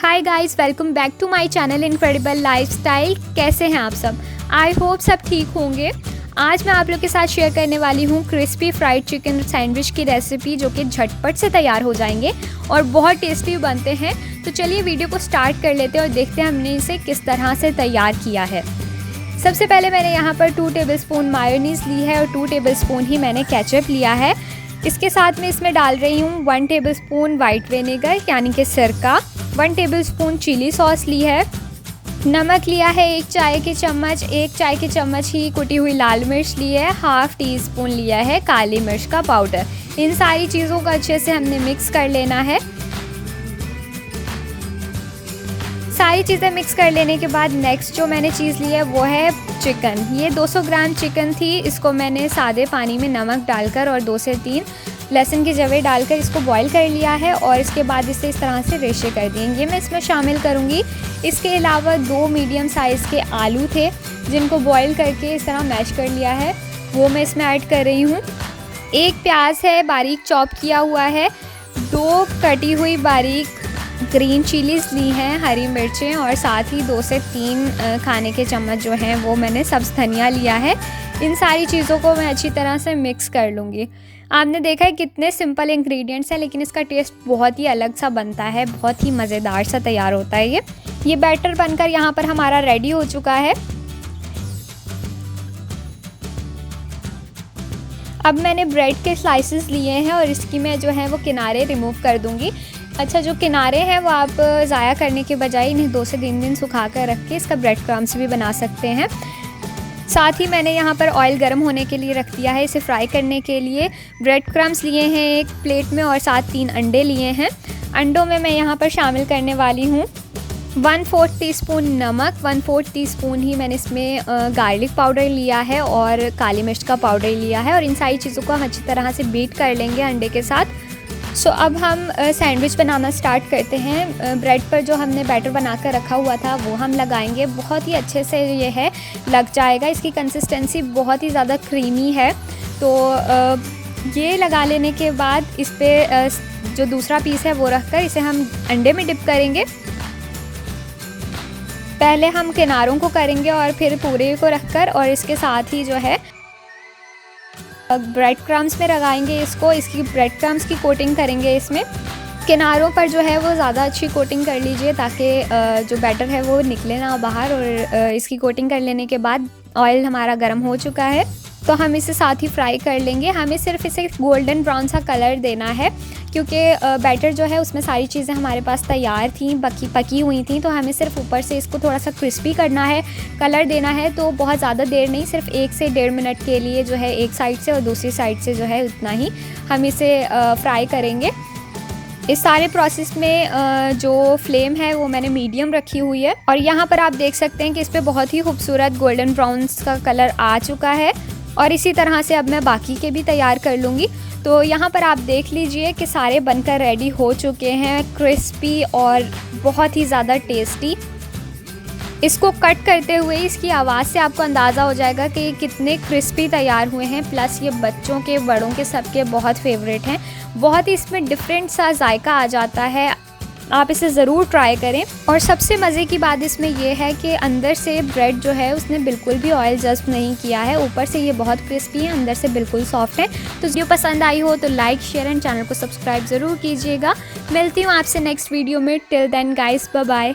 Hi guys, welcome back to my channel incredible lifestyle. कैसे हैं आप सब? आई होप सब ठीक होंगे। आज मैं आप लोग के साथ शेयर करने वाली हूँ क्रिस्पी फ्राइड चिकन सैंडविच की रेसिपी, जो कि झटपट से तैयार हो जाएंगे और बहुत टेस्टी बनते हैं। तो चलिए वीडियो को स्टार्ट कर लेते हैं और देखते हैं हमने इसे किस तरह से तैयार किया है। सबसे पहले मैंने यहाँ पर 2 टेबलस्पून मायोनीज़ ली है और 2 टेबलस्पून ही मैंने केचप लिया है। इसके साथ में इसमें डाल रही हूँ 1 टेबलस्पून वाइट विनेगर यानी कि सिरका, 1 टेबलस्पून चिली सॉस ली है, नमक लिया है 1 चाय के चम्मच, 1 चाय के चम्मच ही कुटी हुई लाल मिर्च ली है, हाफ टी स्पून लिया है काली मिर्च का पाउडर। इन सारी चीज़ों को अच्छे से हमने मिक्स कर लेना है। सारी चीज़ें मिक्स कर लेने के बाद नेक्स्ट जो मैंने चीज़ ली है वो है चिकन। ये 200 ग्राम चिकन थी। इसको मैंने सादे पानी में नमक डालकर और 2 से 3 लहसुन की जवें डालकर इसको बॉईल कर लिया है और इसके बाद इसे इस तरह से रेशे कर दिए। मैं इसमें शामिल करूँगी। इसके अलावा 2 मीडियम साइज़ के आलू थे जिनको बॉईल करके इस तरह मैश कर लिया है, वो मैं इसमें ऐड कर रही हूँ। 1 प्याज है बारीक चॉप किया हुआ है, 2 कटी हुई बारीक ग्रीन चिलीज़ ली हैं, हरी मिर्चें, और साथ ही 2 से 3 खाने के चम्मच जो हैं वो मैंने सब्ज़ धनिया लिया है। इन सारी चीज़ों को मैं अच्छी तरह से मिक्स कर लूँगी। आपने देखा है कितने सिंपल इंग्रेडिएंट्स हैं, लेकिन इसका टेस्ट बहुत ही अलग सा बनता है, बहुत ही मज़ेदार सा तैयार होता है। ये बैटर बनकर यहाँ पर हमारा रेडी हो चुका है। अब मैंने ब्रेड के स्लाइसेस लिए हैं और इसकी मैं जो है वो किनारे रिमूव कर दूँगी। अच्छा, जो किनारे हैं वो आप ज़ाया करने के बजाय इन्हें 2 से 3 दिन सुखा कर रख के इसका ब्रेड क्रम्स भी बना सकते हैं। साथ ही मैंने यहाँ पर ऑयल गर्म होने के लिए रख दिया है इसे फ्राई करने के लिए। ब्रेड क्रम्स लिए हैं एक प्लेट में और साथ 3 अंडे लिए हैं। अंडों में मैं यहाँ पर शामिल करने वाली हूँ 1/4 टीस्पून नमक, 1/4 टीस्पून ही मैंने इसमें गार्लिक पाउडर लिया है और काली मिर्च का पाउडर लिया है और इन सारी चीज़ों को हम अच्छी तरह से बीट कर लेंगे अंडे के साथ। अब हम सैंडविच बनाना स्टार्ट करते हैं। ब्रेड पर जो हमने बैटर बना कर रखा हुआ था वो हम लगाएंगे। बहुत ही अच्छे से ये है लग जाएगा। इसकी कंसिस्टेंसी बहुत ही ज़्यादा क्रीमी है। तो ये लगा लेने के बाद इस पे जो दूसरा पीस है वो रखकर इसे हम अंडे में डिप करेंगे। पहले हम किनारों को करेंगे और फिर पूरे को रखकर और इसके साथ ही जो है ब्रेड क्रम्स में लगाएंगे इसको। इसकी ब्रेड क्रम्स की कोटिंग करेंगे इसमें। किनारों पर जो है वो ज़्यादा अच्छी कोटिंग कर लीजिए ताकि जो बैटर है वो निकले ना बाहर। और इसकी कोटिंग कर लेने के बाद ऑयल हमारा गर्म हो चुका है तो हम इसे साथ ही फ्राई कर लेंगे। हमें सिर्फ इसे गोल्डन ब्राउन सा कलर देना है क्योंकि बैटर जो है उसमें सारी चीज़ें हमारे पास तैयार थी, पकी हुई थी। तो हमें सिर्फ ऊपर से इसको थोड़ा सा क्रिस्पी करना है, कलर देना है। तो बहुत ज़्यादा देर नहीं, सिर्फ 1 से 1.5 मिनट के लिए जो है एक साइड से और दूसरी साइड से जो है उतना ही हम इसे फ्राई करेंगे। इस सारे प्रोसेस में जो फ्लेम है वो मैंने मीडियम रखी हुई है और यहाँ पर आप देख सकते हैं कि इस पर बहुत ही खूबसूरत गोल्डन ब्राउन का कलर आ चुका है। और इसी तरह से अब मैं बाकी के भी तैयार कर लूँगी। तो यहाँ पर आप देख लीजिए कि सारे बनकर रेडी हो चुके हैं, क्रिस्पी और बहुत ही ज़्यादा टेस्टी। इसको कट करते हुए इसकी आवाज़ से आपको अंदाज़ा हो जाएगा कि ये कितने क्रिस्पी तैयार हुए हैं। प्लस ये बच्चों के, बड़ों के, सबके बहुत फेवरेट हैं। बहुत ही इसमें डिफरेंट सा जायका आ जाता है। आप इसे ज़रूर ट्राई करें। और सबसे मज़े की बात इसमें यह है कि अंदर से ब्रेड जो है उसने बिल्कुल भी ऑयल जस्ट नहीं किया है। ऊपर से ये बहुत क्रिस्पी है, अंदर से बिल्कुल सॉफ्ट है। तो वीडियो पसंद आई हो तो लाइक, शेयर एंड चैनल को सब्सक्राइब ज़रूर कीजिएगा। मिलती हूँ आपसे नेक्स्ट वीडियो में। Till then guys, bye bye.